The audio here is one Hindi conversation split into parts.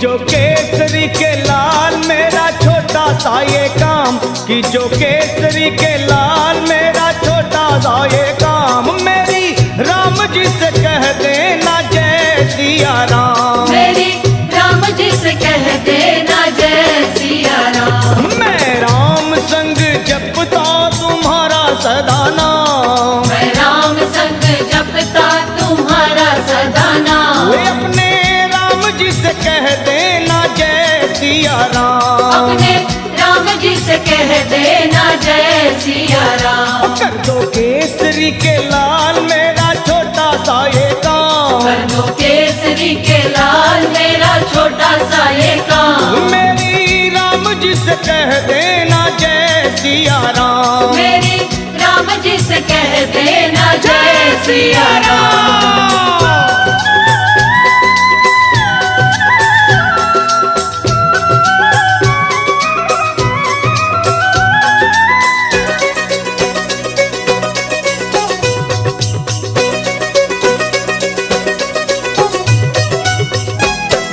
जो केसरी के लाल मेरा छोटा सा ये काम, कि जो केसरी के लाल मेरा छोटा सा ये काम, मेरी राम जी से कह देना जय सिया राम, मेरी राम जी से कह देना जय सिया राम। मैं राम संग जपता तुम्हारा सदा नाम, मैं राम संग जपता तुम्हारा सदा नाम। वे अपने राम जी से कह देना जय सिया राम, अपने राम जी से कह देना जय सिया राम। कर दो केसरी के लाल मेरा छोटा सा ये काम, कर दो केसरी के लाल मेरा छोटा सा ये काम, मेरी राम जी से कह देना जय सिया राम, मेरी राम जी से कह देना जय सिया राम।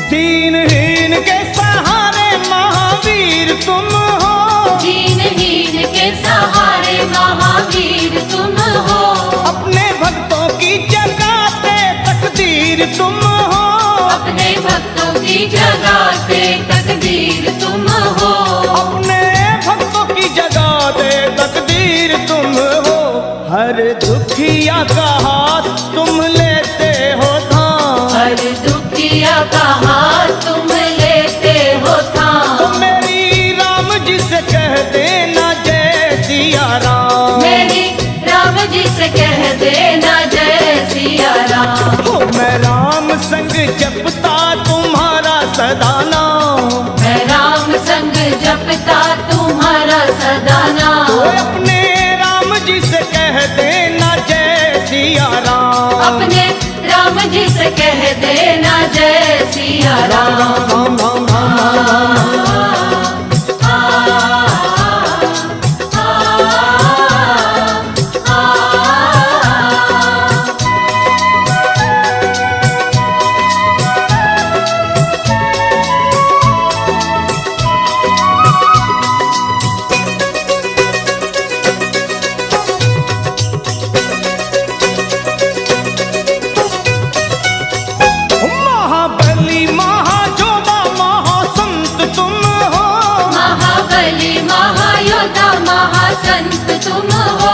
दीनहीन के सहारे महावीर तुम हो, दीनहीन के सहारे महावीर तुम हो, अपने भक्तों की जगाते तकदीर तुम हो, अपने भक्तों की जगाते तकदीर तुम हो, अपने भक्तों की जगाते तकदीर तुम हो, हर दुखिया का हाथ तुम लेते हो थाम, हर दुखिया का हाथ तुम लेते हो थाम। तो मेरी राम जी से कह देना जय सिया राम, मेरी राम जी से कह देना जय सिया राम। हो मैं राम संग जपता तुम्हारा सदा नाम, मैं राम संग जपता तुम्हारा सदा नाम। तो अपने राम जी से कह देना जय सिया राम, अपने राम जी से कह देना जय सिया राम। राम राम राम राम। महाबली महाजोधा महासंत तुम हो, महाबली महायोद्धा महासंत तुम हो,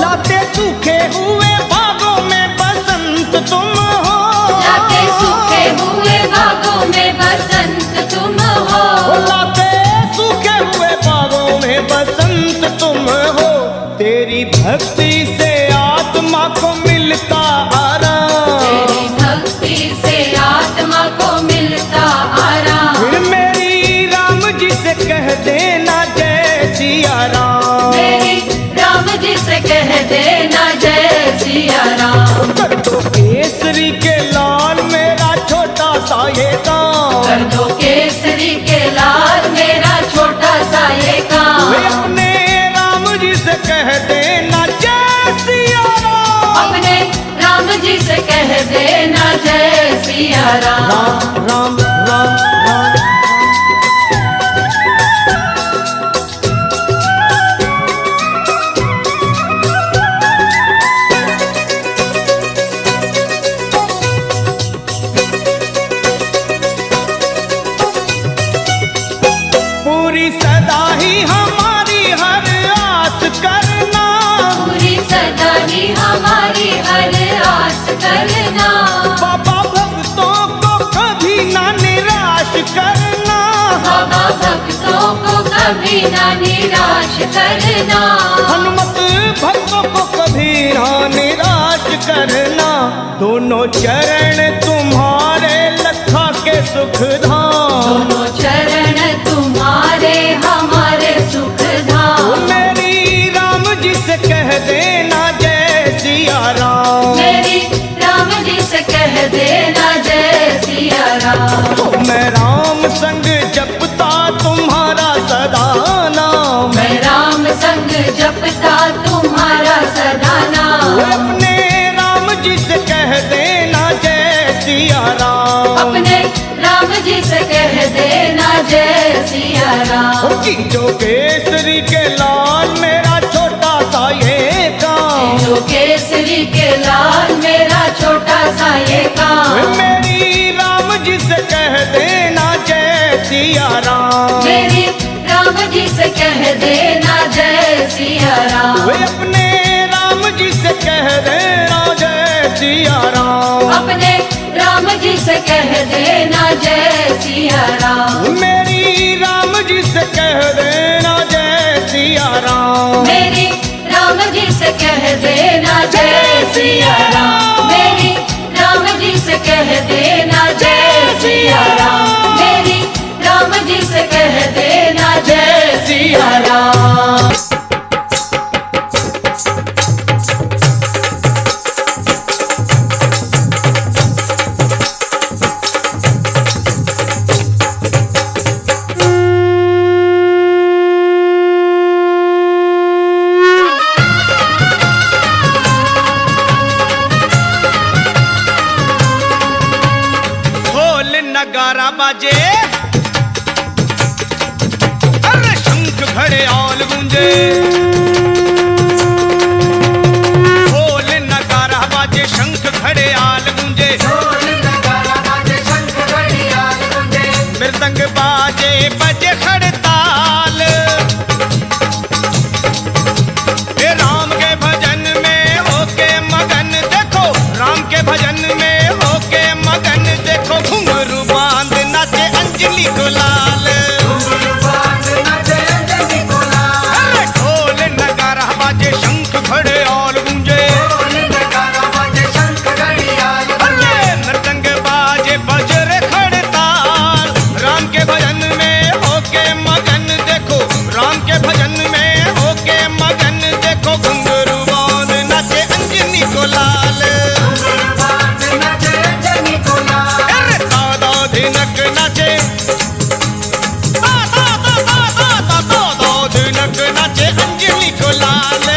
लाते सूखे हुए बागों में बसंत तुम हो, लाते सूखे हुए बागों में बसंत तुम हो, लाते सूखे हुए बागों में बसंत तुम हो, तेरी भक्ति से आत्मा को मिलता आराम, तेरी भक्ति से आत्मा को मिलता आराम। फिर मेरी राम जी से कह देना जय सिया राम, मेरी राम जी से कह देना जय सिया राम। कर दो केसरी के लाल मेरा छोटा सा ये काम, कर दो केसरी के लाल मेरा छोटा सा ये काम, वे अपने राम जी से कह देना जय सिया राम, अपने राम जी से कह देना जय सिया राम। राम राम राम राम। पूरी सदा ही हमारी हर आस करना, पूरी सदा ही हमारी हर आस करना, बाबा भक्तों को कभी ना निराश करना, बाबा भक्तों को कभी ना निराश करना, हनुमत भक्तों को कभी ना निराश करना, दोनों चरण तुम्हारे लखा के सुख धाम, दोनों चरण तुम्हारे हमारे सुख धाम। मेरी राम जी से कह देना जय सिया राम, मेरी राम जी से कह देना जय सिया राम। तो मैं राम संग जपता तुम्हारा सदा नाम, मैं राम संग जपता तुम्हारा सदा नाम, अपने राम जी से कह देना जय सिया राम, अपने राम जी से कह राम। खींचो केसरी के लाल मेरा छोटा सा ये काम, जो केसरी के लाल मेरा छोटा सा ये काम। मेरी राम जी से कह देना जय सिया राम, मेरी राम जी से कह देना जय सिया राम। वे अपने राम जी से कह देना जय सिया राम, अपने राम जी से कह देना जय सिया राम। मेरी राम जी से कह देना जय सिया राम, मेरी राम जी से कह देना जय सिया राम। मेरी राम जी से कह देना जय सिया राम। मेरी राम जी से कह देना जय सिया राम। ढोल नगारा बाजे, अरे शंख घड़ियाल गूंजे, ढोल नगारा बाजे शंख घड़ियाल गूंजे, मृदंग बाजे बजे खड़ताल, हे राम के भजन में होके मगन, देखो राम के भजन में होके मगन, देखो घुंघरू बांध नाचे अंजलि गुलाल, अरे ढोल नगारा बाजे शंख घड़ियाल गूंजे, अरे मृदंग बाजे बजरे खड़ताल, राम के भजन में होके मगन, देखो राम के भजन में होके मगन, देखो घुंघरू बांध नाचे अंजनी को लाल, अरे दादा धिनक नाचे, दादा धिनक नाचे अंजनी को लाल,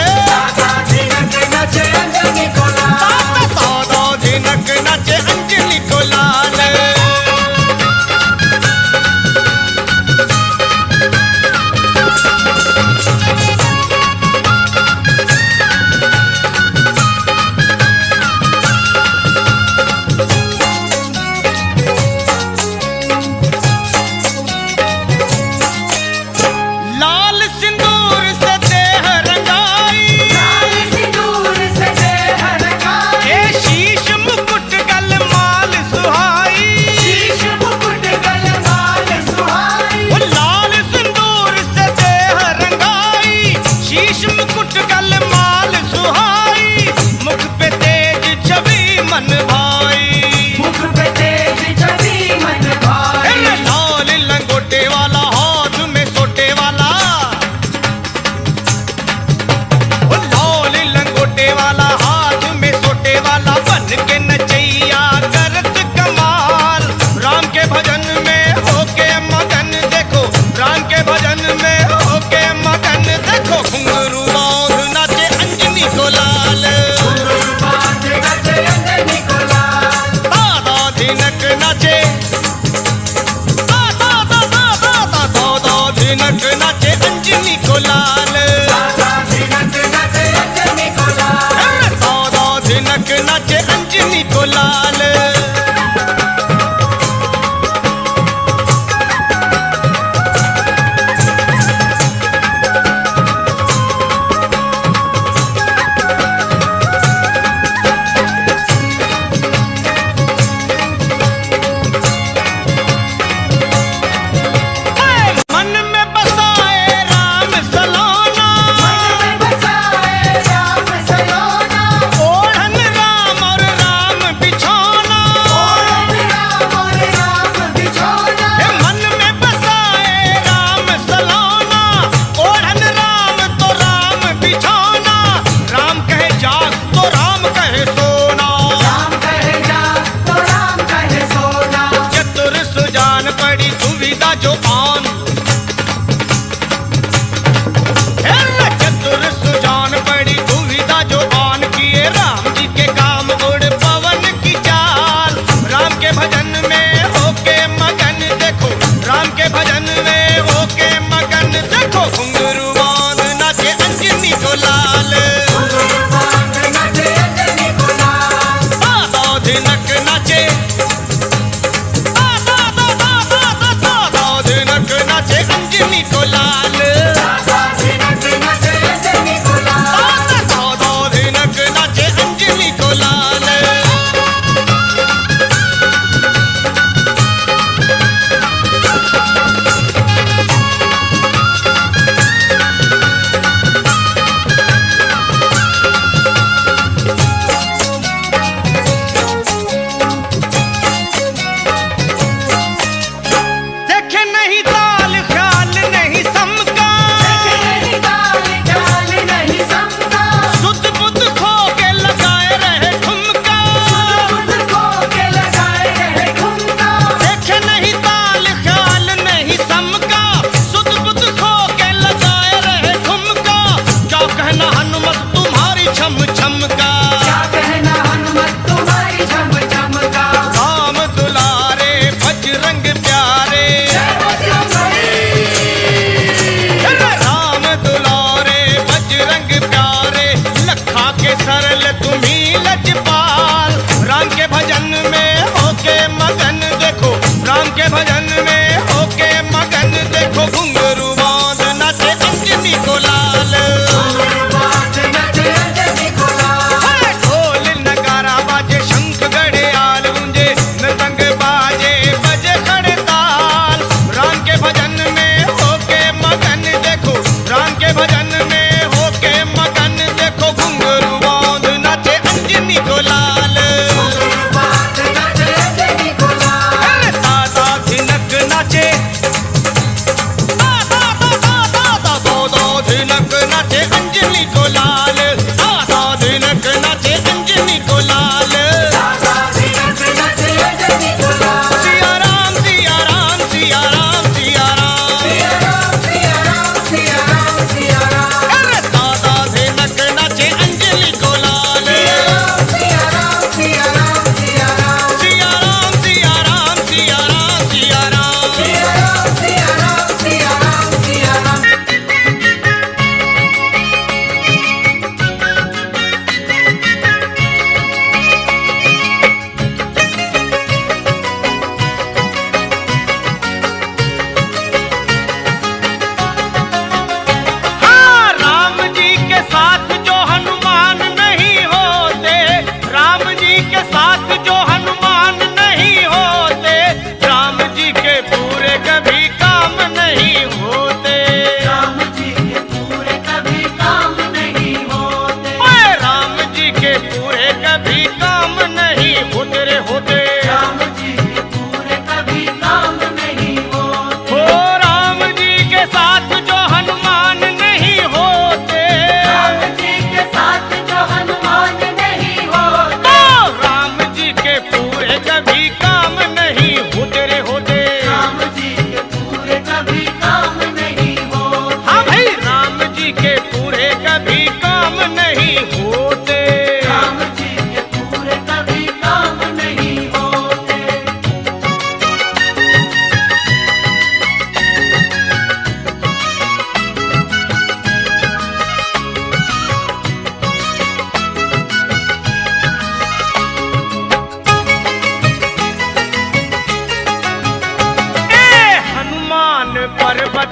दादा धिनक नाचे अंजनी को लाल। लाल सिंदूर से देह रंगाई, ए शीश मुकुट गल माल सुहाई, ओ लाल सिंदूर से देह रंगाई, शीश मुकुट गल माल सुहाई, मुख पे तेज छवि मन भाई, अरे लाल लंगोटे वाला हाथ में सोटे वाला, ओ लाल लंगोटे वाला हाथ में सोटे वाला, बन के नचैया करत कमाल, राम के भजन में होके मगन, देखो राम के भजन में होके मगन, देखो घुंघरू बांध नाचे अंजनी को लाल, दादा धिनक नाचे, दादा धिनक नाचे अंजनी को लाल, अरे दादा धिनक नाचे अंजनी को लाल। मन में बसा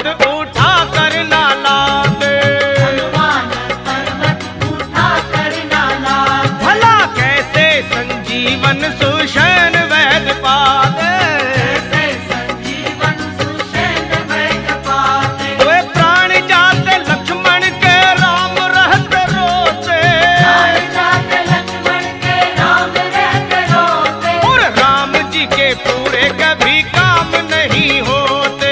पर्वत उठा कर ना लाते, हनुमान पर्वत उठा कर ना लाते, भला कैसे संजीवन सुषैण वैद्य पाते, कैसे संजीवन सुषैण वैद्य पाते, वे प्राण जाते लक्ष्मण के राम रहते रोते, प्राण जाते लक्ष्मण के राम रहते रोते, और राम जी के पूरे कभी काम नहीं होते,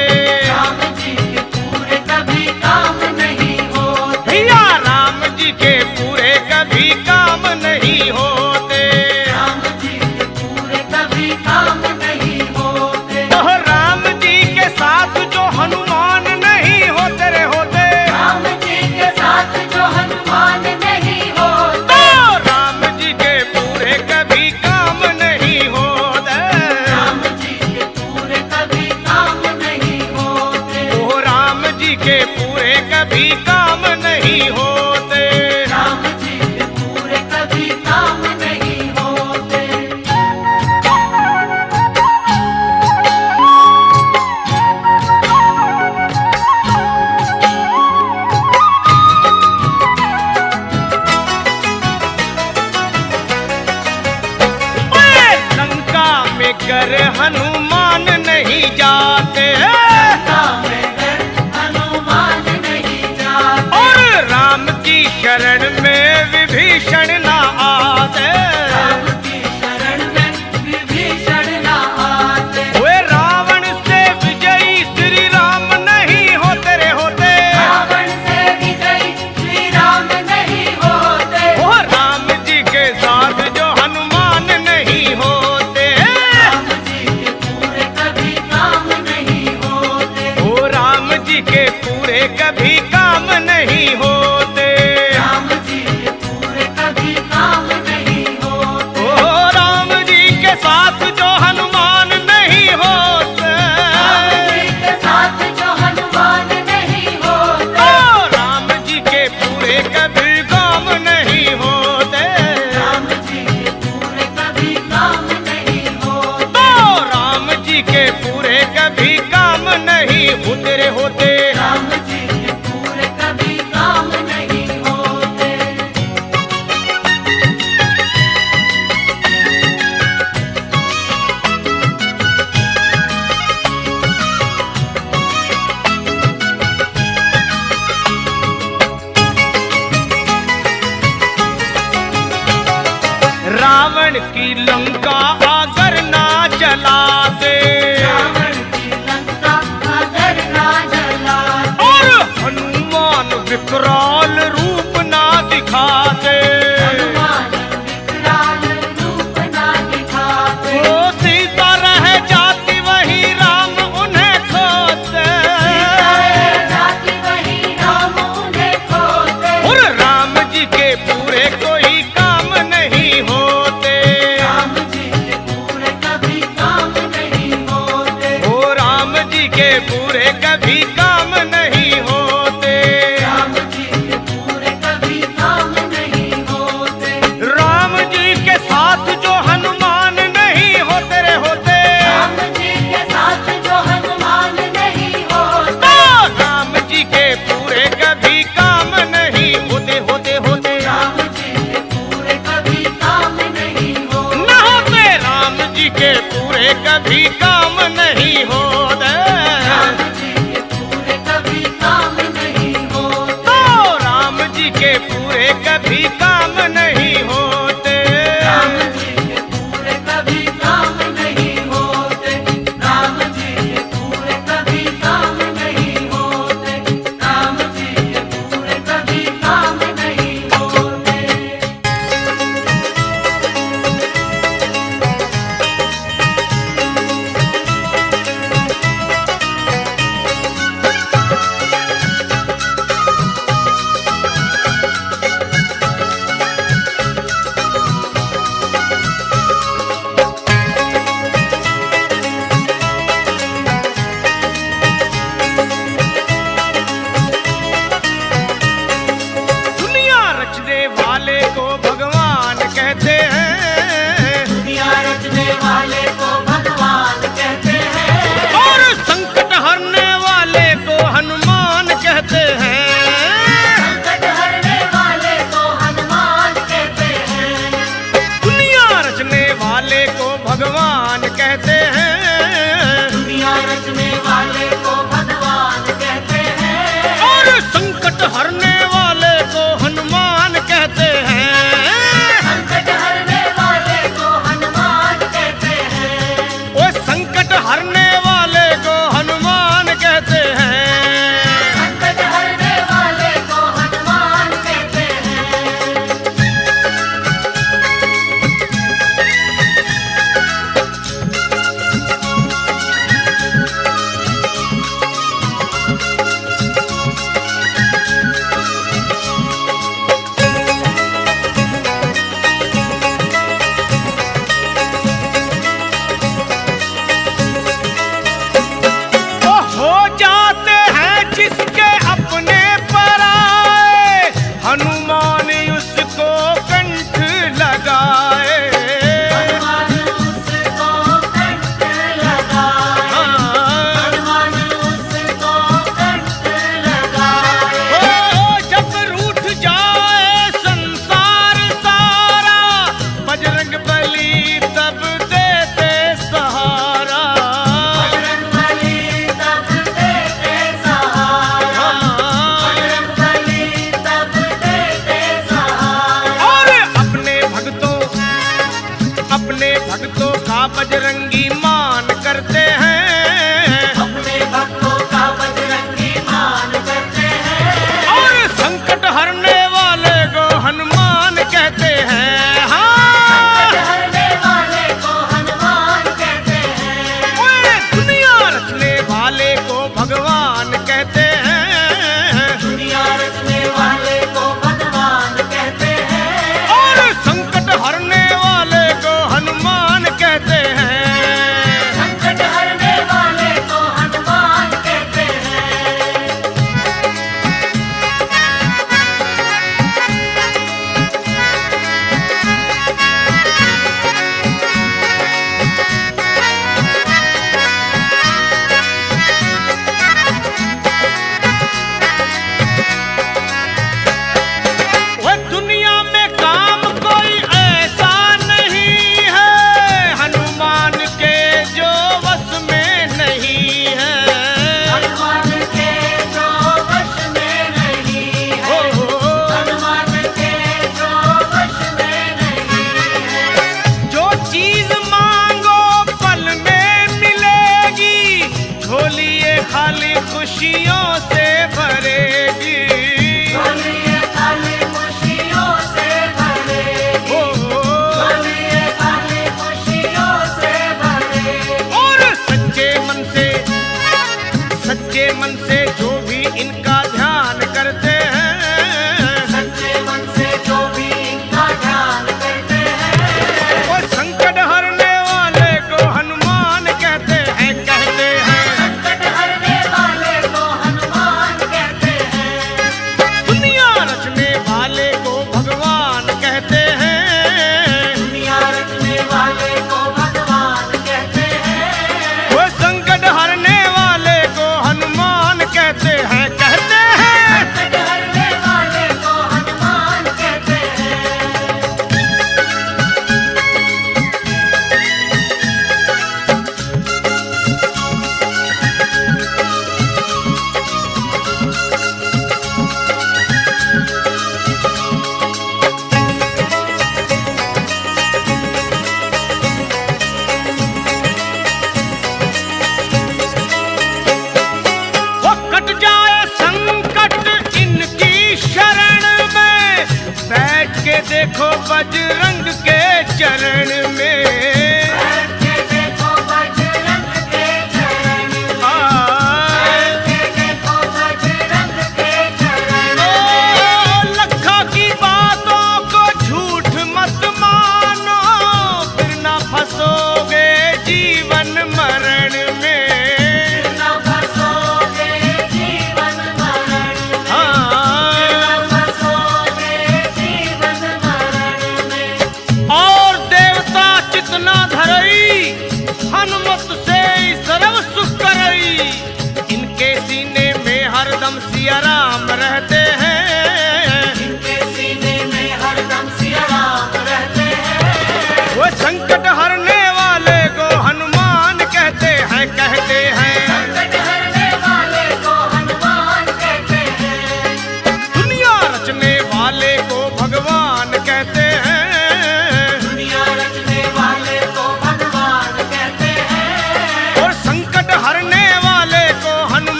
राम जी के पूरे कभी काम नहीं होते, भैया राम जी के पूरे कभी काम नहीं होते, राम जी के पूरे कभी काम नहीं होते, तो राम जी के साथ जो हनुमान नहीं होते रे होते, राम जी के साथ जो हनुमान नहीं होते, तो राम जी के पूरे कभी काम नहीं होते, राम जी के पूरे कभी काम नहीं होते, ओ राम जी के पूरे कभी काम नहीं होते। राम जी के पूरे कभी काम नहीं होते। ओए, लंका में कर हनुमान नहीं जाते, राम घर हनुमान नहीं जाते, और राम की शरण में विभीषण ना आते, राम की शरण में विभीषण न आते, वे रावण से विजयी श्री राम नहीं होते रे होते, रावण से विजयी श्री राम नहीं होते, ओ राम जी के साथ जो हनुमान नहीं होते, राम जी के पूरे कभी काम नहीं होते, ओ राम जी के पूरे कभी काम नहीं होते, राम जी के पूरे कभी काम नहीं होते, ओ राम जी के साथ जो हनुमान नहीं होते, राम जी के साथ जो हनुमान नहीं होते, ओ राम जी के पूरे कभी काम नहीं होते, राम जी के पूरे कभी काम नहीं होते, तो राम जी के पूरे कभी काम नहीं होते रे होते। राम जी के पूरे कभी काम नहीं होते। रावण की लंका अगर ना जलाते, रावण की लंका अगर ना जलाते, और हनुमान विकराल रूप ना दिखाते, हनुमान विकराल रूप ना दिखाते, ओ सीता रह जाती वही राम उन्हें खोते, सीता रह जाती वही राम उन्हें खोते, और राम जी के पूरे कोई काम नहीं होते, राम जी के पूरे कभी काम नहीं होते, ओ राम जी के पूरे कभी काम नहीं होते, राम जी के पूरे कभी काम नहीं होते, राम जी के साथ जो हनुमान नहीं होते रे होते, राम जी के साथ जो हनुमान नहीं होते, तो राम जी के पूरे कभी काम नहीं होते होते होते, राम जी के पूरे कभी काम नहीं होते, न होते राम जी के पूरे कभी काम नहीं होते, राम जी के पूरे कभी काम नहीं होते, तो राम जी के पूरे कभी काम नहीं होते, राम जी के पूरे कभी काम नहीं होते, राम जी के पूरे कभी काम नहीं होते, राम जी के पूरे कभी काम नहीं होते। हरने वाले को हनुमान कहते हैं। संकट हरने वाले को हनुमान कहते हैं।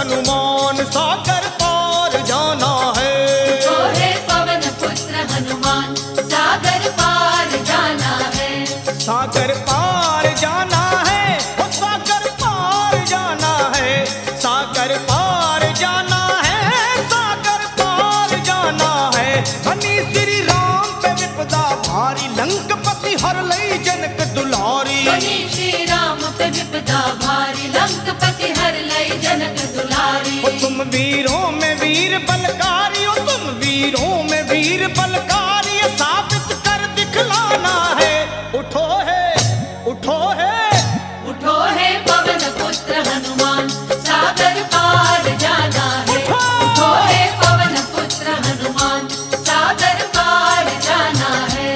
हनुमान सागर पार जाना है। उठो हे पवन पुत्र हनुमान सागर पार जाना है। सागर पार जाना है, वो सागर पार जाना है, सागर पार जाना है, सागर पार जाना है। बनी श्री राम पे विपदा भारी, लंकपति हर लई जनक दुलारी। बनी श्री राम पे विपदा भारी, लंकपति हर लई जनक दुलारी। ओ तुम वीरों में वीर बलकारी, ओ तुम वीरों में वीर बलकारी, ये साबित कर दिखलाना है। उठो है, उठो है, उठो हे पवन पुत्र हनुमान सागर पार जाना है। उठो हे पवन पुत्र हनुमान सागर पार जाना है।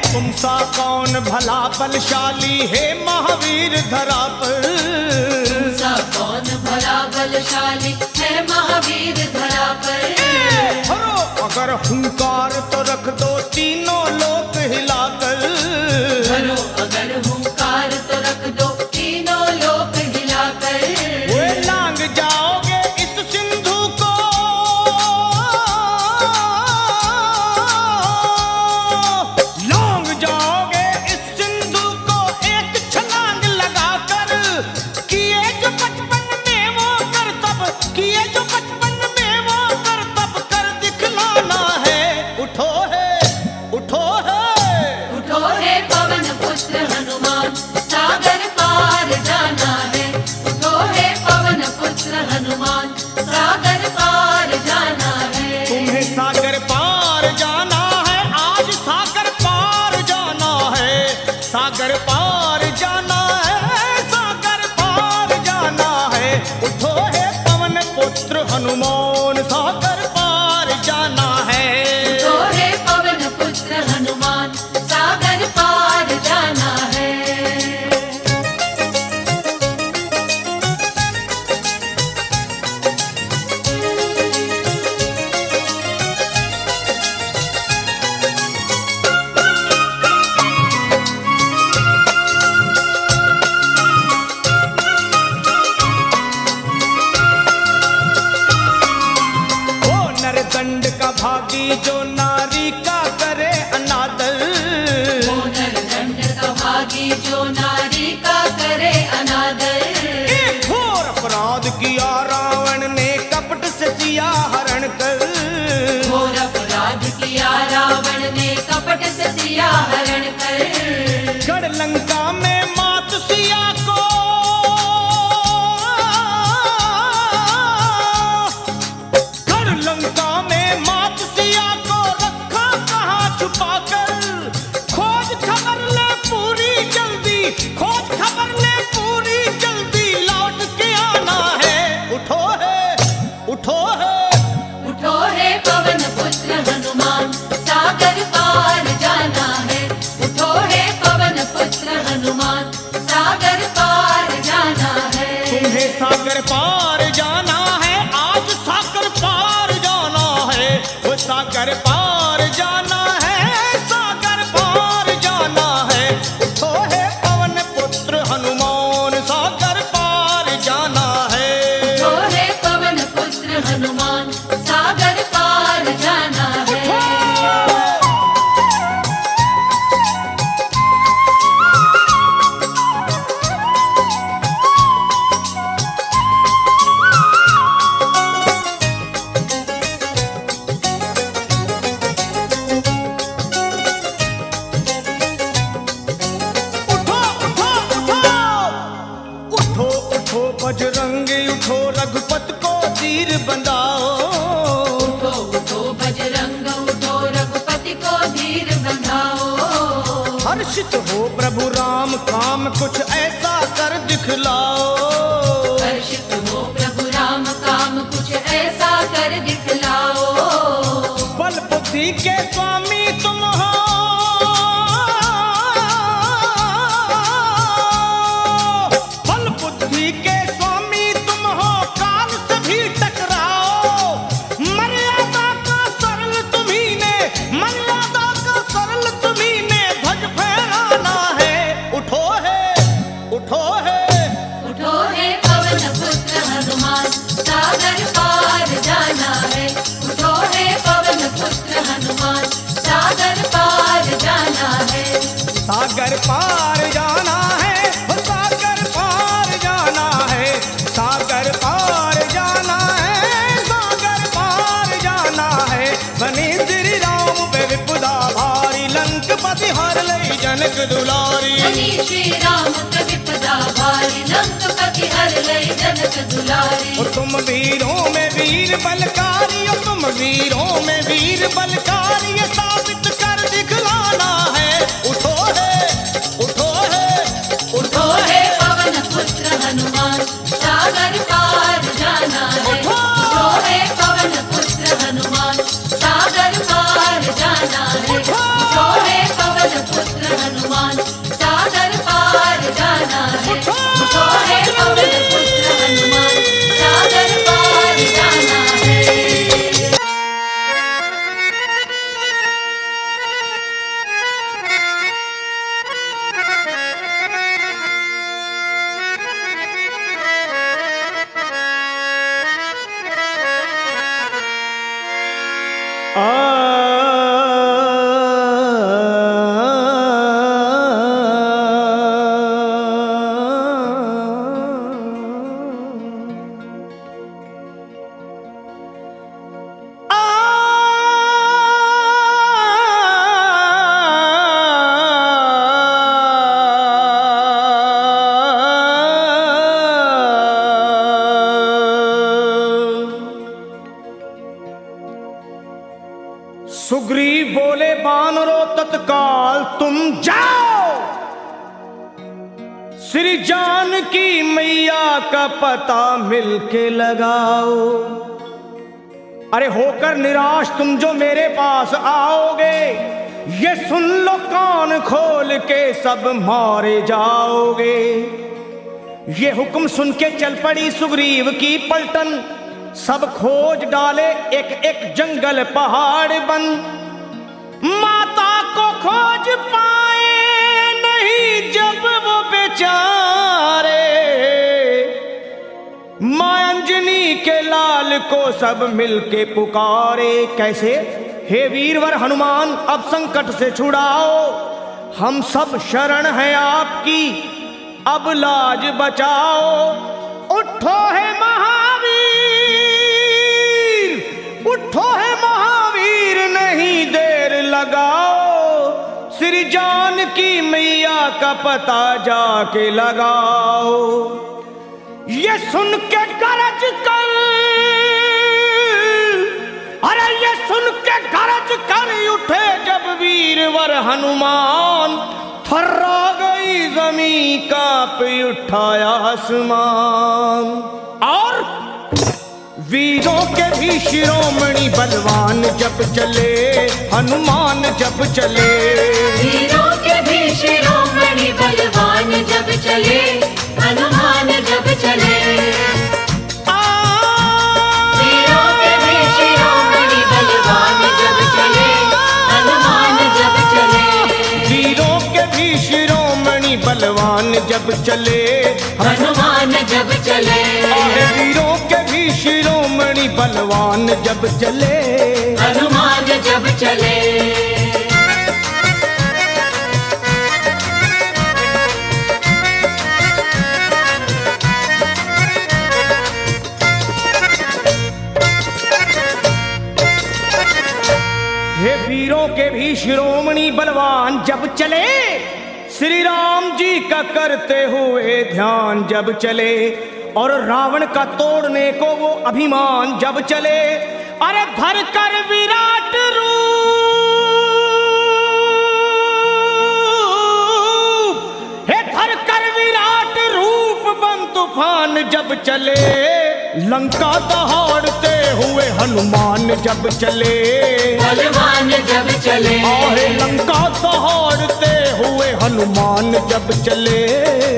तुमसा कौन भला बलशाली है महावीर धरा पर। सा कौन भला बलशाली है महावीर धरा पर। हरो अगर हुंकार तो रख दो तीनों लोक हिलाकर। करो अगर हुंकार तो रख दो तीनों लोक हिलाकर। वे लांग जाओगे इस सिंधु को, लांग जाओगे इस सिंधु को एक छलांग लगाकर। किए जो बचपन में वो करतब, किए जो बचपन में वो करतब कर दिखलाना है। उठो है, उठो है, उठो हे पवन पुत्र हनुमान सागर पार जाना है। उठो हे पवन पुत्र हनुमान सागर पार जाना है। तुम्हें सागर पार जाना है, आज सागर पार जाना है, सागर पार जाना है, सागर पार जाना है। उठो है पवन पुत्र हनुमान सागर पार जाना है। उठो हे पवन पुत्र हनुमान सागर पार जाना है। वो नरदंड का भागी जो नारी का करे अनादर। वो नरदंड का भागी जो नारी का करे अनादर। एक घोर अपराध किया रावण ने कपट से सिया हरण कर। घोर अपराध किया रावण ने कपट से सिया हरण कर। गढ़ लंका में मात सिया को, गढ़ लंका में मात सिया को रखा कहाँ छुपाकर। खोज खबर ले पूरी जल्दी, खोज खबर ले पूरी जल्दी, लौट के आना है। उठो है, उठो है, उठो हे पवन पुत्र हनुमान सागर पार जाना है। उठो हे पवन पुत्र हनुमान सागर पार जाना है। तुम्हें सागर पार जाना है, आज सागर पार जाना है, वो सागर पार जाना है, सागर पार जाना है। उठो है पवन पुत्र हनुमान सागर पार जाना है। उठो हे पवन पुत्र हनुमान सागर पार जाना है। उठो, उठो, उठो, उठो, उठो बजरंगी उठो, रघुपत को तीर बंधाओ। उठो उठो बजरंग उठो रघुपति को धीर बंधाओ। हर्षित हो प्रभु राम काम कुछ ऐसा कर दिखलाओ। हर्षित हो प्रभु राम काम कुछ ऐसा कर दिखलाओ। बल बुद्धि के स्वामी तुम हो, सागर पार जाना है, हो सागर पार जाना है, सागर पार जाना है, सागर पार जाना है। बनी श्री राम पे विपदा भारी, लंकपति हर लई जनक दुलारी। बनी श्री राम पे विपदा भारी, लंकपति हर लई जनक दुलारी। और तुम वीरों में वीर बलकारी, और तुम वीरों में वीर बलकारी, ये साबित कर दिखलाना है। उठो है, उठो है, उठो है पवन पुत्र हनुमान, सागर पार जाना है। उठो है पवन पुत्र हनुमान, सागर पार जाना है। उठो है पवन पुत्र हनुमान, सागर पार जाना है। उठो है पवन पुत्र हनुमान, सागर पार जाना है। सुग्रीव बोले बानरों तत्काल तुम जाओ, श्री जानकी मैया का पता मिलके लगाओ। अरे होकर निराश तुम जो मेरे पास आओगे, ये सुन लो कान खोल के सब मारे जाओगे। ये हुक्म सुन के चल पड़ी सुग्रीव की पलटन, सब खोज डाले एक एक जंगल पहाड़ बन। माता को खोज पाए नहीं जब वो बेचारे, मां अंजनी के लाल को सब मिलके पुकारे। कैसे? हे वीरवर हनुमान अब संकट से छुड़ाओ, हम सब शरण हैं आपकी, अब लाज बचाओ। उठो है महावीर, उठो है महावीर, नहीं देर लगाओ, श्री जानकी मैया का पता जाके लगाओ। ये सुन के गरज कर, अरे ये सुन के गरज कर उठे जब वीरवर हनुमान, थर्रा गई जमीन कांप उठाया आसमान। और वीरों के भी शिरोमणि बलवान जब चले, हनुमान जब चले। वीरों के भी शिरोमणि बलवान जब चले, हनुमान जब चले। वीरों के भी शिरोमणि बलवान जब चले, हनुमान जब चले। वीरों के भी शिरोमणि बलवान जब चले, हनुमान जब चले। वीरों के भी शिरोमणि बलवान जब चले, हनुमान जब चले। हे वीरों के भी शिरोमणि बलवान जब चले, श्री राम जी का करते हुए ध्यान जब चले, और रावण का तोड़ने को वो अभिमान जब चले। अरे धर कर विराट रूप, हे धर कर विराट रूप बन तूफान जब चले, लंका दहाड़ते हुए हनुमान जब चले। बलवान जब चले, आहे लंका दहाड़ते हुए हनुमान जब चले।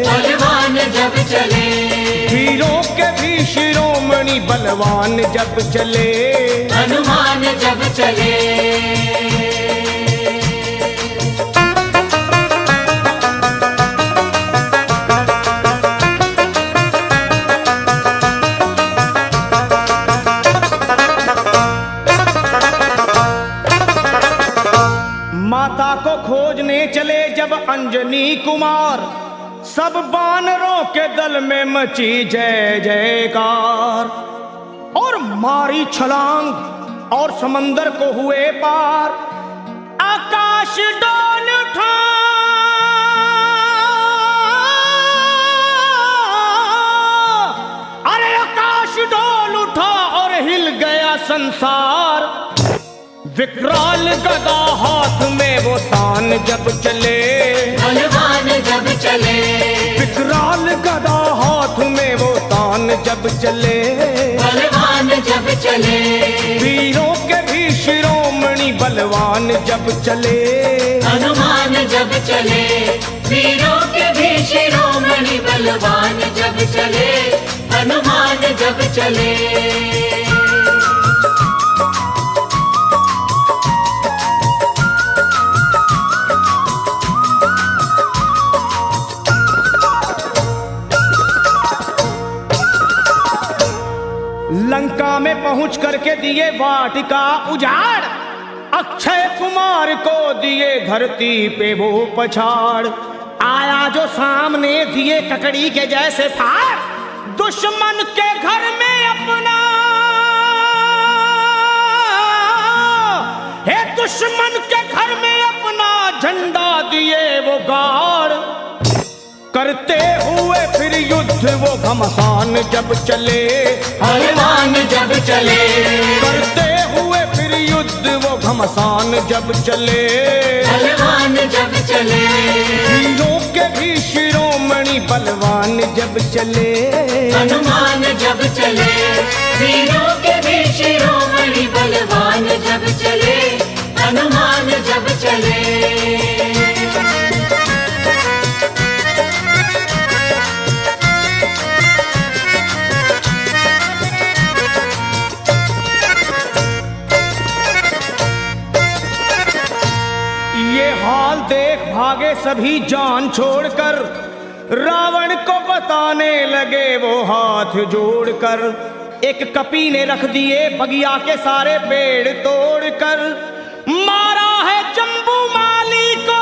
बलवान जब चले। वीरों के भी शिरोमणि बलवान जब चले, हनुमान जब चले। माता को खोजने चले जब अंजनी कुमार, सब बानरों के दल में मची जय जयकार। और मारी छलांग और समंदर को हुए पार, आकाश डोल उठा, अरे आकाश डोल उठा और हिल गया संसार। विकराल गदा हाथ में वो तान जब चले, बलवान जब चले, विकराल गदा हाथ में वो तान जब चले, बलवान जब चले, वीरों के भी शिरोमणि बलवान जब चले, हनुमान जब चले, वीरों के भी शिरोमणि बलवान जब चले, हनुमान जब चले। लंका में पहुंच करके दिए वाटिका उजाड़, अक्षय कुमार को दिए धरती पे वो पछाड़। आया जो सामने दिए ककड़ी के जैसे फाड़, दुश्मन के घर में अपना, हे दुश्मन के घर में अपना झंडा दिए वो गाड़। करते हुए फिर युद्ध वो घमसान जब चले, हनुमान जब चले, करते हुए फिर युद्ध वो घमसान जब चले, हनुमान जब चले, वीरों के भी शिरोमणि बलवान जब चले, हनुमान जब चले, वीरों के भी शिरोमणि बलवान जब चले, हनुमान जब चले। ये हाल देख भागे सभी जान छोड़कर, रावण को बताने लगे वो हाथ जोड़कर। एक कपी ने रख दिए बगिया के सारे पेड़ तोड़कर, मारा है जम्बू माली को,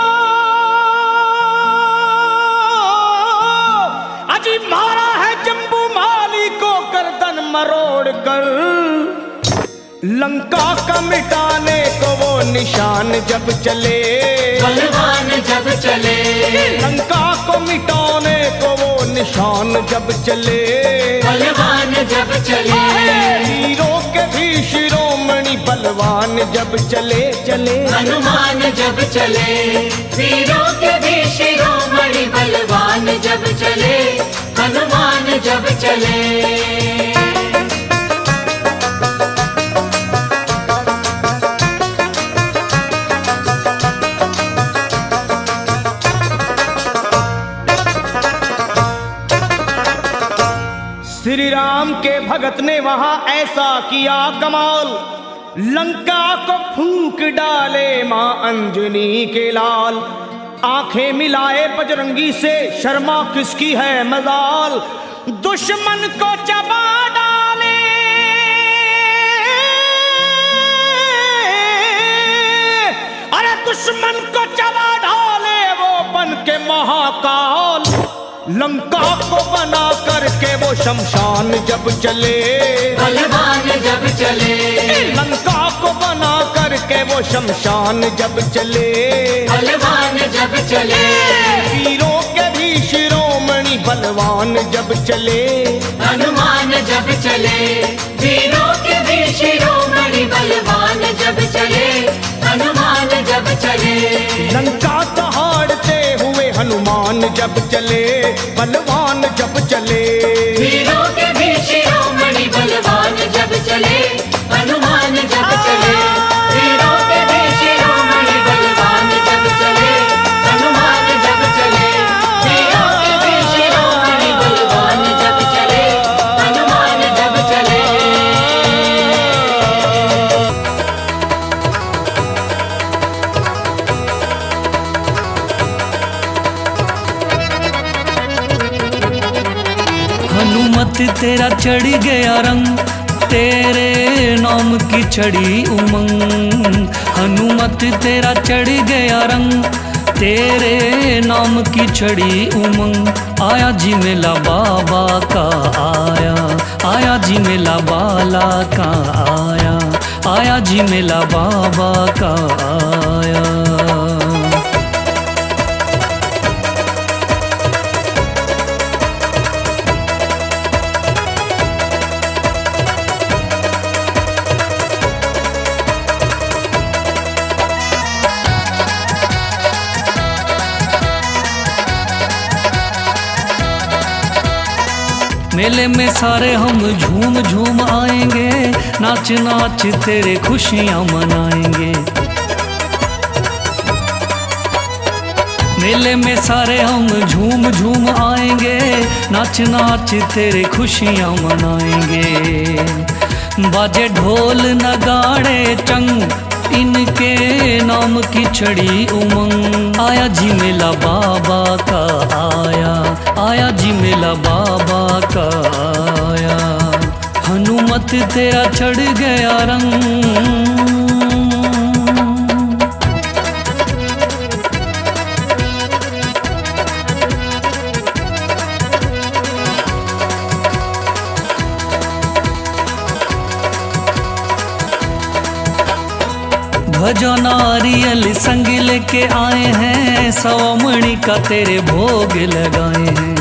अजी मारा है जम्बू माली को गर्दन मरोड़ कर। लंका का मिटाने को वो निशान जब चले, बलवान जब चले, लंका को मिटाने को वो निशान जब चले, बलवान जब चले, वीरों के भी शिरोमणि बलवान जब चले चले, हनुमान जब चले, वीरों के भी शिरोमणि बलवान जब चले, हनुमान जब चले। श्री राम के भगत ने वहां ऐसा किया कमाल, लंका को फूंक डाले मां अंजनी के लाल। आंखें मिलाए बजरंगी से, शर्मा किसकी है मजाल, दुश्मन को चबा डाले, अरे दुश्मन को चबा डाले वो बन के महाकाल। लंका को बना करके वो शमशान जब चले, बलवान जब चले, लंका को बना करके वो शमशान जब चले, बलवान जब चले, वीरों के भी शिरोमणि बलवान जब चले, हनुमान जब चले, वीरों के भी शिरोमणि बलवान जब चले, हनुमान जब चले। लंका दहाड़ते हुए हनुमान जब चले, बलवान जब चले, वीरों के भी शिरोमणि बलवान जब चले, हनुमान जब चले, वीरों के भी शिरोमणि बलवान जब चले, हनुमान जब चले, वीरों के भी शिरोमणि बलवान जब चले, हनुमान जब चले। हनुमत तेरा चढ़ गया रंग, तेरे नाम की चढ़ी उमंग, हनुमत तेरा चढ़ गया रंग, तेरे नाम की चढ़ी उमंग। आया जी मेला बाबा का आया, आया जी मेला बाला का आया, आया जी मेला बाबा का आया। मेले में सारे हम झूम झूम आएंगे, नाच नाच तेरे खुशियाँ मनाएंगे। मेले में सारे हम झूम झूम आएंगे, नाच नाच तेरे खुशियाँ मनाएंगे। बाजे ढोल नगाड़े चंग, इनके नाम की चढ़ी उमंग। आया जी मेला बाबा का आया, आया जी मेला बाबा का आया, हनुमत तेरा चढ़ गया रंग। ध्वजा नारियल संग लेके आए हैं, सवामणि का तेरे भोग लगाए हैं।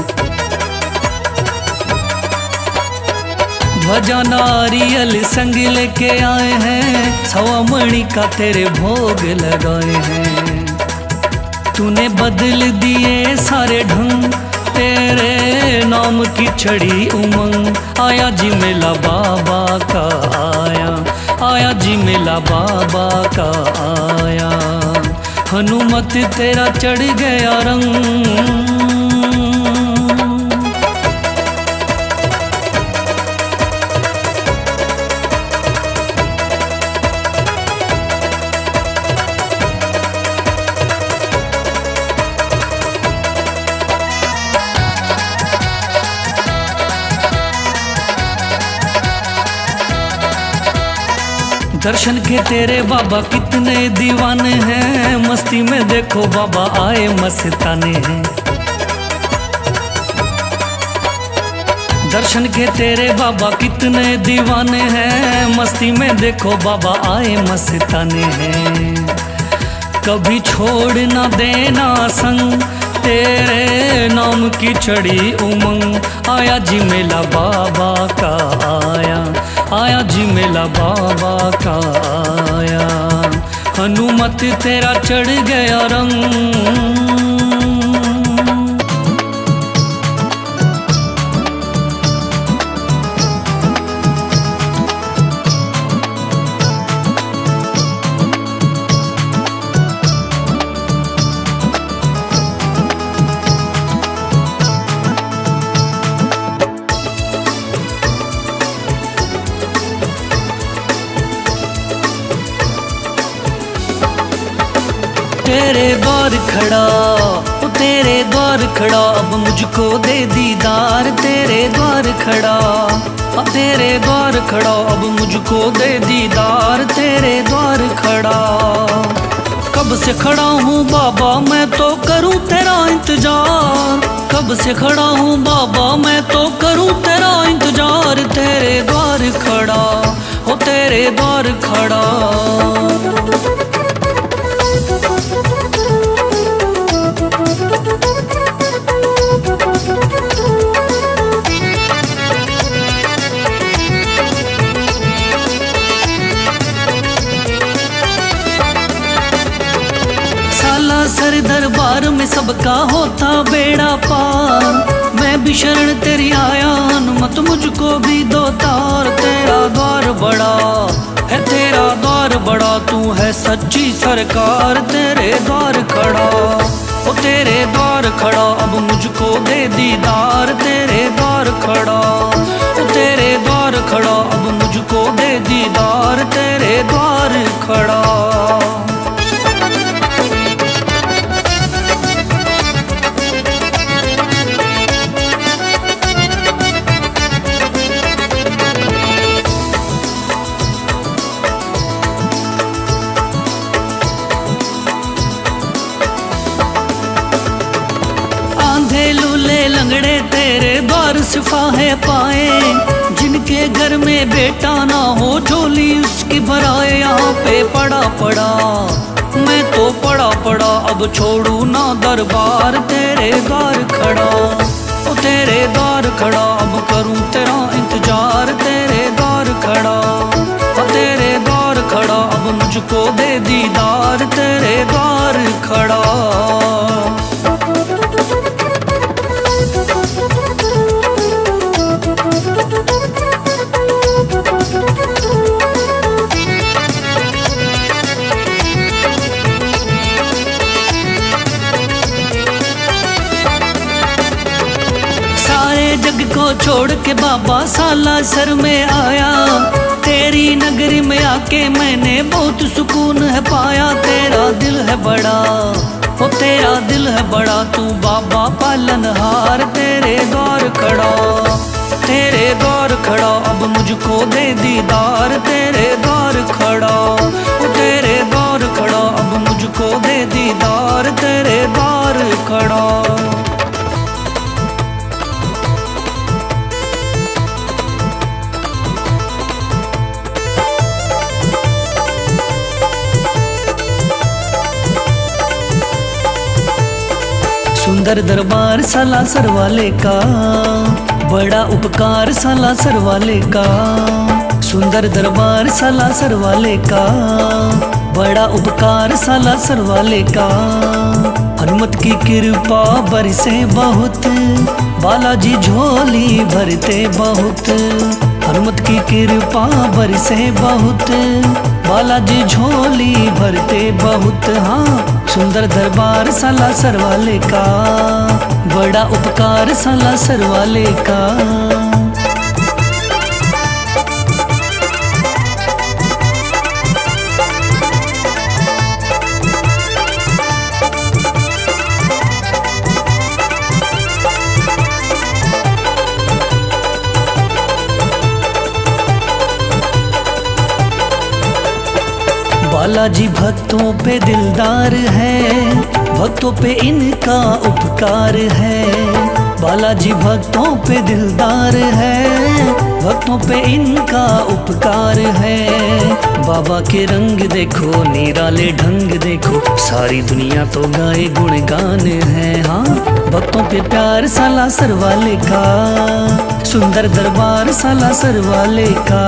ध्वजा नारियल संग लेके आए हैं, सवामणि का तेरे भोग लगाए हैं। तूने बदल दिए सारे ढंग, तेरे नाम की चढ़ी उमंग। आया जी मेला बाबा का आया, आया जी मेला बाबा का आया, हनुमत तेरा चढ़ गया रंग। दर्शन के तेरे बाबा कितने दीवाने हैं, मस्ती में देखो बाबा आए मस्ताने हैं। दर्शन के तेरे बाबा कितने दीवाने हैं, मस्ती में देखो बाबा आए मस्ताने हैं। कभी छोड़ ना देना संग, तेरे नाम की चढ़ी उमंग। आया जी मेला बाबा का आया, आया जी मेला बाबा का आया, हनुमत तेरा चढ़ गया रंग। तेरे द्वार खड़ा, ओ तेरे द्वार खड़ा, अब मुझको दे दीदार। तेरे द्वार खड़ा, अब तेरे द्वार खड़ा, अब मुझको दे दीदार। तेरे द्वार खड़ा, कब से खड़ा हूँ बाबा मैं तो करूँ तेरा इंतजार। कब से खड़ा हूँ बाबा मैं तो करूँ तेरा इंतजार। तेरे द्वार खड़ा, ओ तेरे द्वार खड़ा। सर दरबार में सबका होता बेड़ा पार, मैं भी शरण तेरी आया हनुमत मुझको भी दो तार। तेरा द्वार बड़ा है, तेरा द्वार बड़ा, तू है सच्ची सरकार। तेरे द्वार खड़ा, ओ तेरे द्वार खड़ा, अब मुझको दे दीदार। तेरे द्वार खड़ा, ओ तेरे द्वार खड़ा, अब मुझको दे दीदार। तेरे द्वार खड़ा। लूले लंगड़े तेरे द्वार सिफाहे पाए, जिनके घर में बेटा ना हो झोली उसकी भराए। यहाँ पे पड़ा पड़ा मैं तो पड़ा पड़ा, अब छोड़ू ना दरबार तेरे द्वार खड़ा। ओ तेरे द्वार खड़ा, अब करूं तेरा इंतजार तेरे द्वार खड़ा। ओ तेरे द्वार खड़ा, अब मुझको दे दीदार तेरे द्वार खड़ा। जग को छोड़ के बाबा सालासर में आया, तेरी नगरी में आके मैंने बहुत सुकून है पाया। तेरा दिल है बड़ा, ओ तेरा दिल है बड़ा, तू बाबा पालनहार तेरे द्वार खड़ा। तेरे द्वार खड़ा, अब मुझको दे दीदार तेरे द्वार खड़ा। ओ तेरे द्वार खड़ा, अब मुझको दे दीदार तेरे द्वार खड़ा। सुंदर दरबार सालासर वाले का, बड़ा उपकार सालासर वाले का। सुंदर दरबार सालासर वाले का, बड़ा उपकार सालासर वाले का। हनुमत की कृपा बरसे बहुत, बालाजी झोली भरते बहुत। हनुमत की कृपा बरसे बहुत, बालाजी झोली भरते बहुत। हाँ, सुंदर दरबार सालासर वाले का, बड़ा उपकार सालासर वाले का। बालाजी भक्तों पे दिलदार है, भक्तों पे इनका उपकार है। बालाजी भक्तों पे दिलदार है, भक्तों पे इनका उपकार है। बाबा के रंग देखो, निराले ढंग देखो, सारी दुनिया तो गाए गुणगान है। हाँ, भक्तों पे प्यार सालासर वाले का, सुंदर दरबार सालासर वाले का।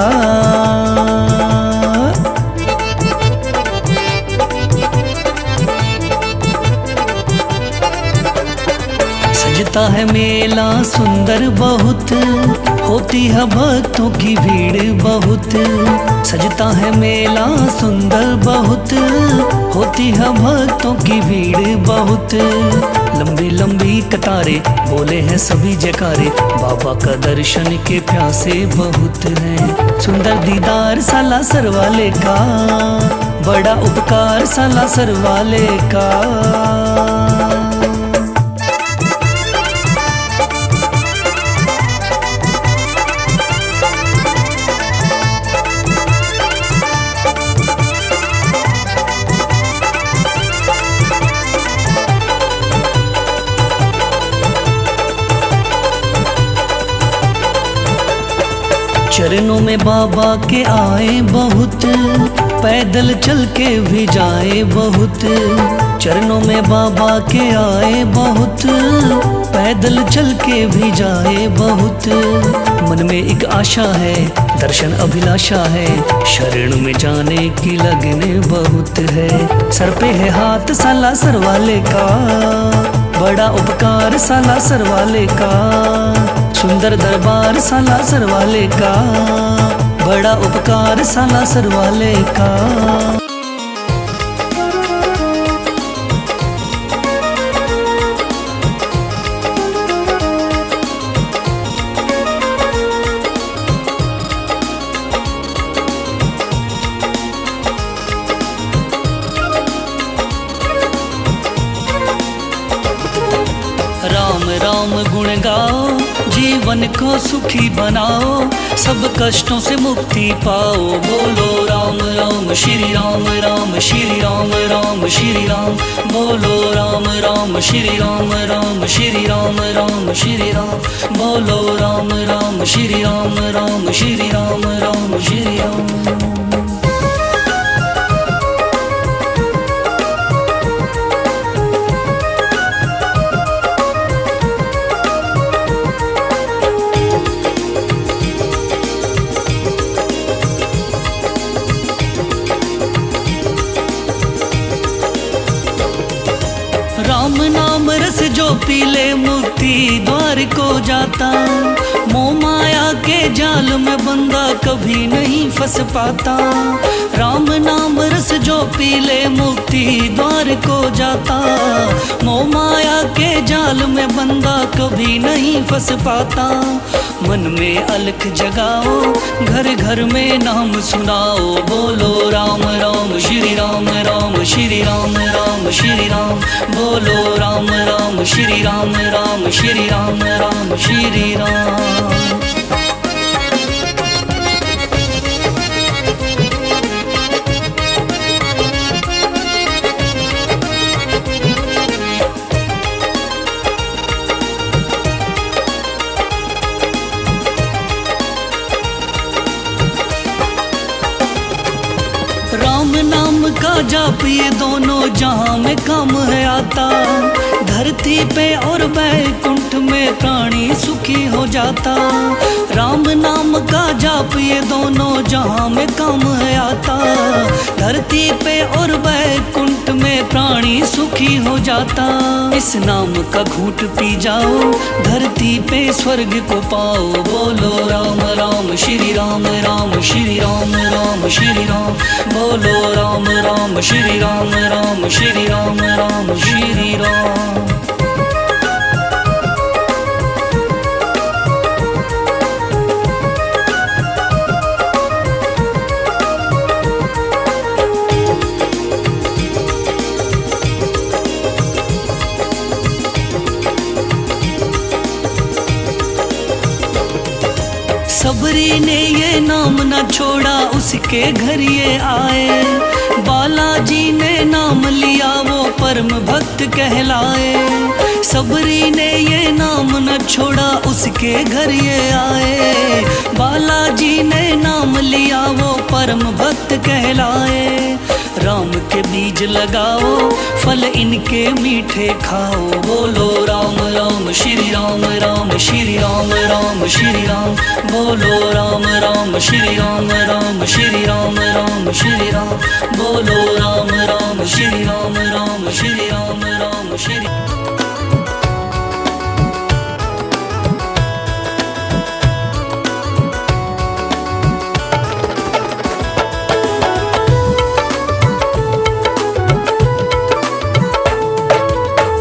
सजता है मेला सुंदर बहुत, होती है भक्तों की भीड़ बहुत। सजता है मेला सुंदर बहुत, होती है भक्तों की भीड़ बहुत। लंबी लंबी कतारें, बोले हैं सभी जयकारे, बाबा का दर्शन के प्यासे बहुत हैं। सुंदर दीदार सालासर वाले का, बड़ा उपकार सालासर वाले का। चरणों में बाबा के आए बहुत, पैदल चल के भी जाए बहुत। चरणों में बाबा के आए बहुत, पैदल चल के भी जाए बहुत। मन में एक आशा है, दर्शन अभिलाषा है, शरण में जाने की लगन बहुत है। सर पे है हाथ सालासर वाले का, बड़ा उपकार सालासर वाले का। सुंदर दरबार सालासर वाले का, बड़ा उपकार सालासर वाले का। राम राम गुण गाओ, जीवन को सुखी बनाओ, सब कष्टों से मुक्ति पाओ। बोलो राम राम श्री राम, राम श्री राम, राम श्री राम। बोलो राम राम राम श्री राम, राम श्री राम, राम श्री राम। बोलो राम राम श्री राम, राम श्री राम, राम श्री राम। राम नाम रस जो पी ले मुक्ति द्वार को जाता। मोह माया के जाल में बंदा कभी नहीं फंस पाता। राम नाम रस जो पी ले मुक्ति द्वार को जाता। मोह माया के जाल में बंदा कभी नहीं फंस पाता। मन में अलख जगाओ, घर घर में नाम सुनाओ। बोलो राम राम श्री राम, राम श्री राम, राम श्री राम। बोलो राम राम श्री राम, राम श्री राम, राम श्री राम। राम नाम का जाप ये दोनों जहां में काम है आता। धरती पे और बैकुंठ में प्राणी सुखी हो जाता। राम नाम का जाप ये दोनों जहां में काम है आता। धरती पे और बैकुंठ में प्राणी सुखी हो जाता। इस नाम का घूंट पी जाओ, धरती पे स्वर्ग को पाओ। बोलो राम राम श्री राम, राम श्री राम, राम श्री राम। बोलो राम राम श्री राम, राम श्री राम, राम श्री राम। सबरी ने ये नाम न छोड़ा, उसके घर ये आए। बालाजी ने नाम लिया, वो परम भक्त कहलाए। सबरी ने ये नाम न छोड़ा, उसके घर ये आए। बालाजी ने नाम लिया, वो परम भक्त कहलाए। राम के बीज लगाओ, फल इनके मीठे खाओ। बोलो राम राम श्री राम, राम श्री राम, राम श्री राम। बोलो राम राम श्री राम, राम श्री राम, राम श्री राम। बोलो राम राम श्री राम, राम श्री राम, राम श्री।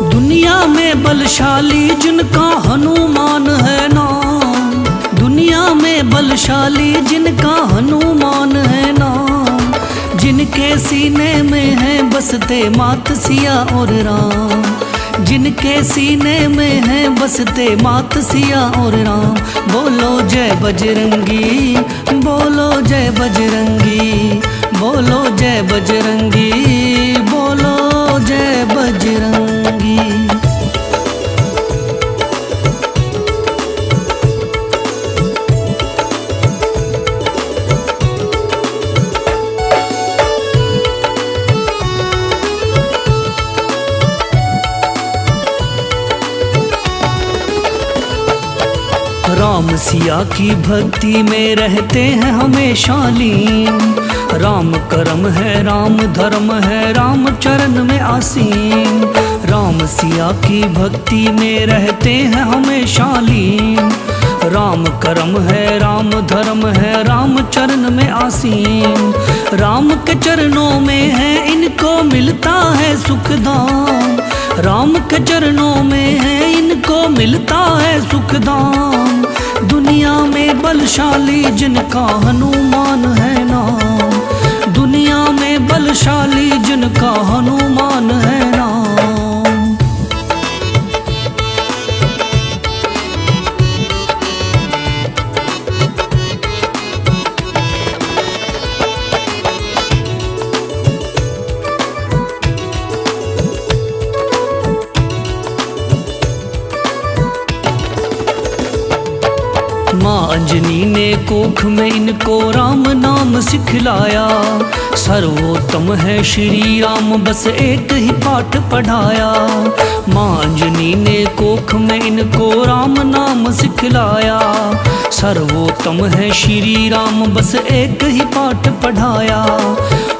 दुनिया में बलशाली जिनका हनुमान है नाम। दुनिया में बलशाली जिनका हनुमान है नाम। जिनके सीने में है बसते मात सिया और राम। जिनके सीने में है बसते मात सिया और राम। बोलो जय बजरंगी, बोलो जय बजरंगी। बोलो जय बजरंगी, बोलो जय बजरंगी। राम सिया की भक्ति में रहते हैं हमेशा लीन। राम कर्म है, राम धर्म है, राम चरण में आसीन। राम सिया की भक्ति में रहते हैं हमेशा लीन। राम कर्म है, राम धर्म है, राम चरण में आसीन। राम के चरणों में है इनको मिलता है सुखदाम। राम के चरणों में है इनको मिलता है सुखदाम। दुनिया में बलशाली जिनका हनुमान है नाम। दुनिया में बलशाली जिनका हनुमान है नाम। अंजनी ने कोख में इनको राम नाम सिखलाया। सर्वोत्तम है श्री राम बस एक ही पाठ पढ़ाया। माँ अंजनी ने कोख में इनको राम नाम सिखलाया। सर्वोत्तम है श्री राम बस एक ही पाठ पढ़ाया।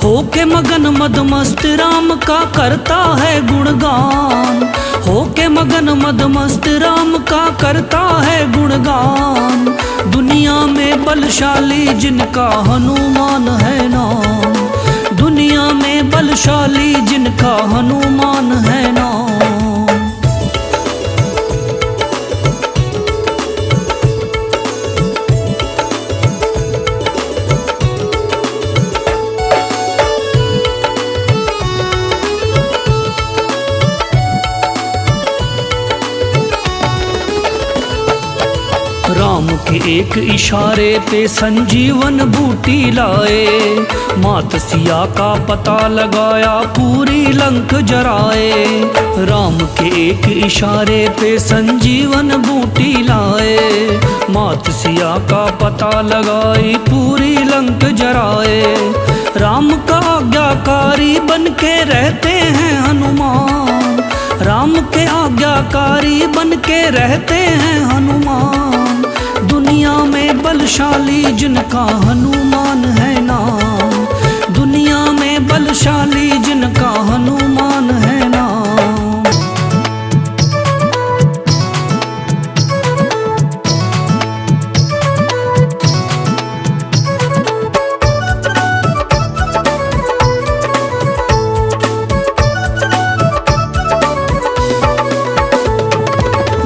होके मगन मदमस्त राम का करता है गुणगान। होके मगन मदमस्त राम का करता है गुणगान। दुनिया में बलशाली जिनका हनुमान है नाम। दुनिया में बलशाली जिनका हनुमान है नाम। राम के एक इशारे पे संजीवन बूटी लाए। मात सिया का पता लगाया पूरी लंक जराए। राम के एक इशारे पे संजीवन बूटी लाए। मात सिया का पता लगाई पूरी लंक जराए। राम का आज्ञाकारी बन के रहते हैं हनुमान। राम के आज्ञाकारी बन के रहते हैं हनुमान। दुनिया में बलशाली जिनका हनुमान है नाम। दुनिया में बलशाली जिनका हनुमान है नाम।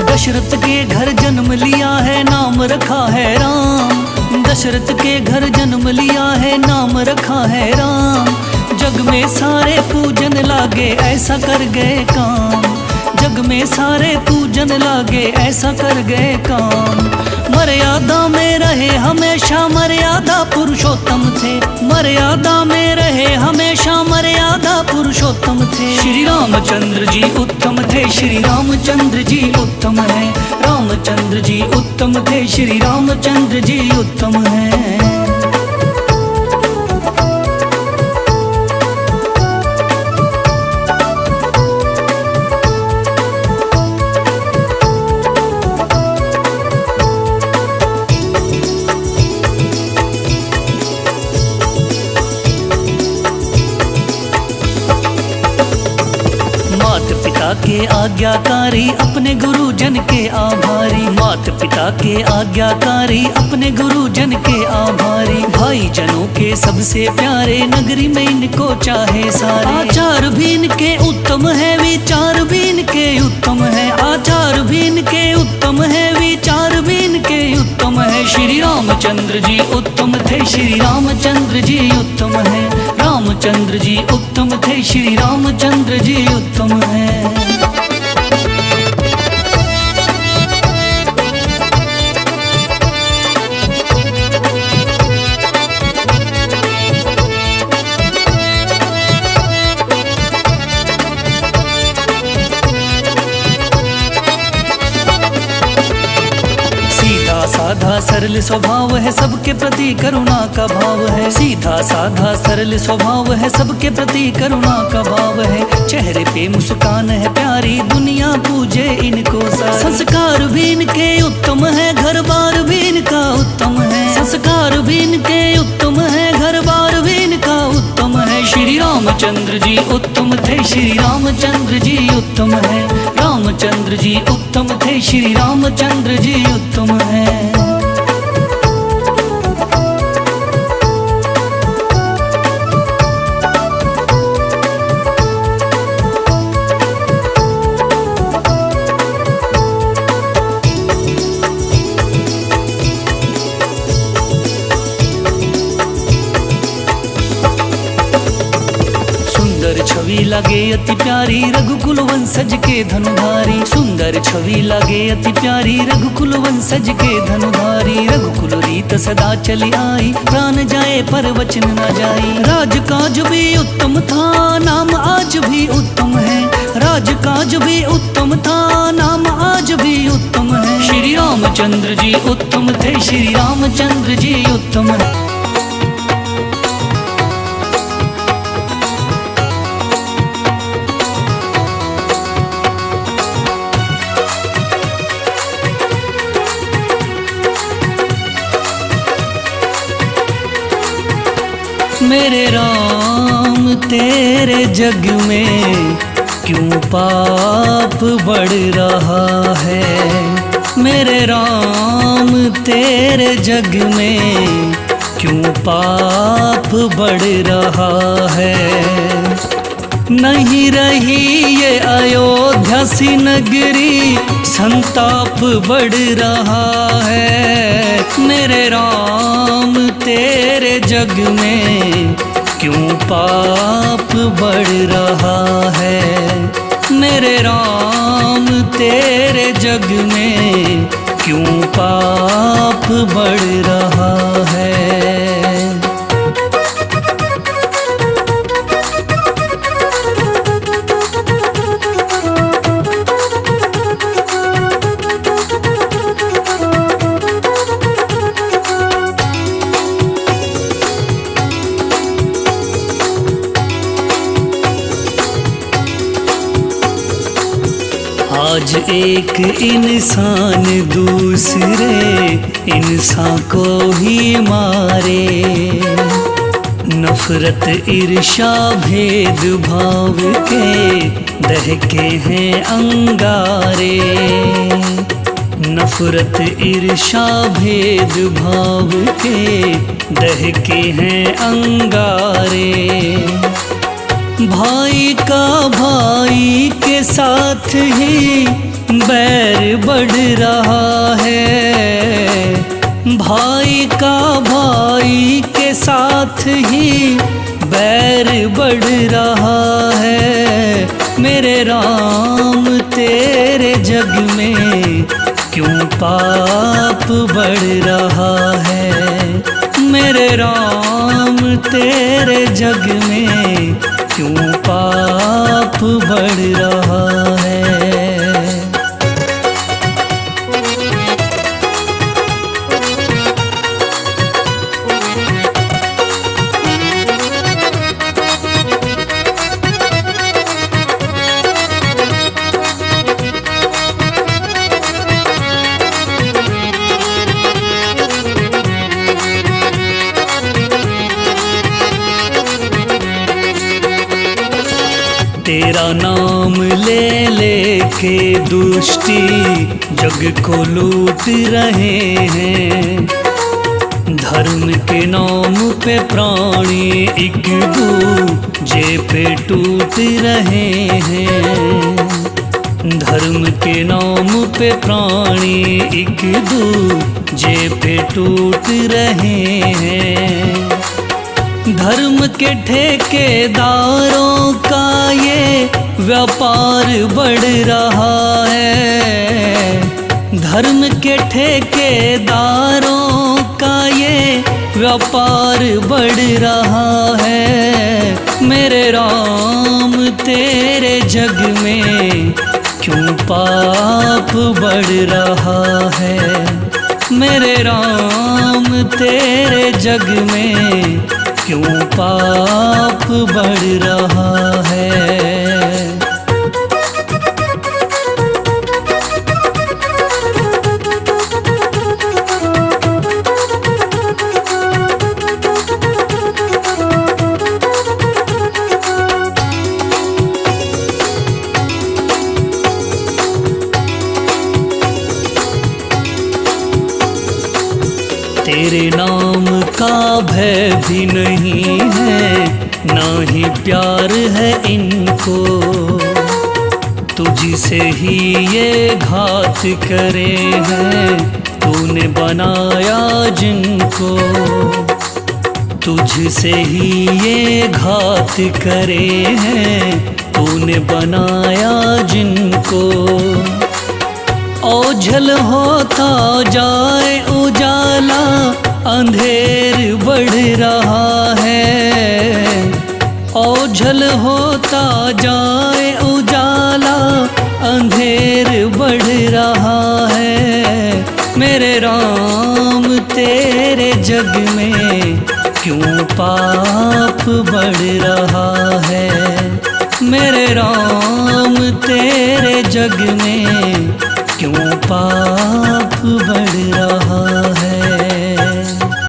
दशरथ के घर जन्म लिया है नाम रखा है राम। दशरथ के घर जन्म लिया है नाम रखा है राम। जग में सारे पूजन लागे ऐसा कर गए काम। जग में सारे पूजन लागे ऐसा कर गए काम। मर्यादा में रहे हमेशा मर्यादा पुरुषोत्तम थे। मर्यादा में रहे हमेशा मर्यादा पुरुषोत्तम थे। श्री रामचंद्र जी उत्तम थे। श्री रामचंद्र जी उत्तम है। रामचंद्र जी उत्तम थे। श्री रामचंद्र जी उत्तम है। पिता के आज्ञाकारी अपने गुरुजन के आभारी। माता पिता के आज्ञाकारी अपने गुरुजन के आभारी। भाई जनों के सबसे प्यारे नगरी में इनको चाहे सारे। आचार भी इनके उत्तम है विचार भी इनके उत्तम है। आचार भी इनके उत्तम है विचार भी इनके उत्तम है। श्री रामचंद्र जी उत्तम थे। श्री रामचंद्र जी उत्तम है। रामचंद्र जी उत्तम थे। श्री रामचंद्र जी उत्तम है। साधा सरल स्वभाव है सबके प्रति करुणा का भाव है। सीधा साधा सरल स्वभाव है सबके प्रति करुणा का भाव है। चेहरे पे मुस्कान है प्यारी दुनिया पूजे इनको सारी। संस्कार भी इनके उत्तम है घर बार भी इनका उत्तम है। संस्कार भी इनके उत्तम है घर बार भी इनका उत्तम है। श्री रामचंद्र जी उत्तम थे। श्री रामचंद्र जी उत्तम है। रामचंद्र जी उत्तम थे। श्री रामचंद्र जी उत्तम है। छवि लगे अति प्यारी रघुकुल वंशज के धनुधारी। सुंदर छवि लगे अति प्यारी रघुकुल वंशज के धनुधारी। रघुकुल रीत सदा चली आई प्राण जाए पर वचन न जाई। राजकाज भी उत्तम था नाम आज भी उत्तम है। राजकाज भी उत्तम था नाम आज भी उत्तम उत्तम है। श्री रामचंद्र जी उत्तम थे, श्री रामचंद्र जी उत्तम है। मेरे राम तेरे जग में क्यों पाप बढ़ रहा है। मेरे राम तेरे जग में क्यों पाप बढ़ रहा है। नहीं रही ये अयोध्या सी नगरी, संताप बढ़ रहा है। मेरे राम तेरे जग में क्यों पाप बढ़ रहा है। मेरे राम तेरे जग में क्यों पाप बढ़ रहा है। आज एक इंसान दूसरे इंसान को ही मारे। नफरत ईर्ष्या भेद भाव के दहके हैं अंगारे। नफरत ईर्ष्या भेद भाव के दहके हैं अंगारे। भाई का भाई के साथ ही बैर बढ़ रहा है। भाई का भाई के साथ ही बैर बढ़ रहा है। मेरे राम तेरे जग में क्यों पाप बढ़ रहा है। मेरे राम तेरे जग में क्यों पाप बढ़ रहा है। तेरा नाम ले लेके दुष्टी जग को लूट रहे हैं। धर्म के नाम पे प्राणी एक दूजे पे टूट रहे हैं। धर्म के नाम पे प्राणी एक दूजे पे टूट रहे हैं। धर्म के ठेकेदारों का ये व्यापार बढ़ रहा है। धर्म के ठेकेदारों का ये व्यापार बढ़ रहा है। मेरे राम तेरे जग में क्यों पाप बढ़ रहा है। मेरे राम तेरे जग में क्यों पाप बढ़ रहा है। तेरे नाम का भय भी नहीं है, ना ही प्यार है इनको। तुझसे ही ये घात करे हैं, तूने बनाया जिनको। तुझसे ही ये घात करे हैं, तूने बनाया जिनको। ओझल होता जाए उजाला, अंधेर बढ़ रहा है। ओझल होता जाए उजाला, अंधेर बढ़ रहा है। मेरे राम तेरे जग में क्यों पाप बढ़ रहा है। मेरे राम तेरे जग में क्यों पाप बढ़ रहा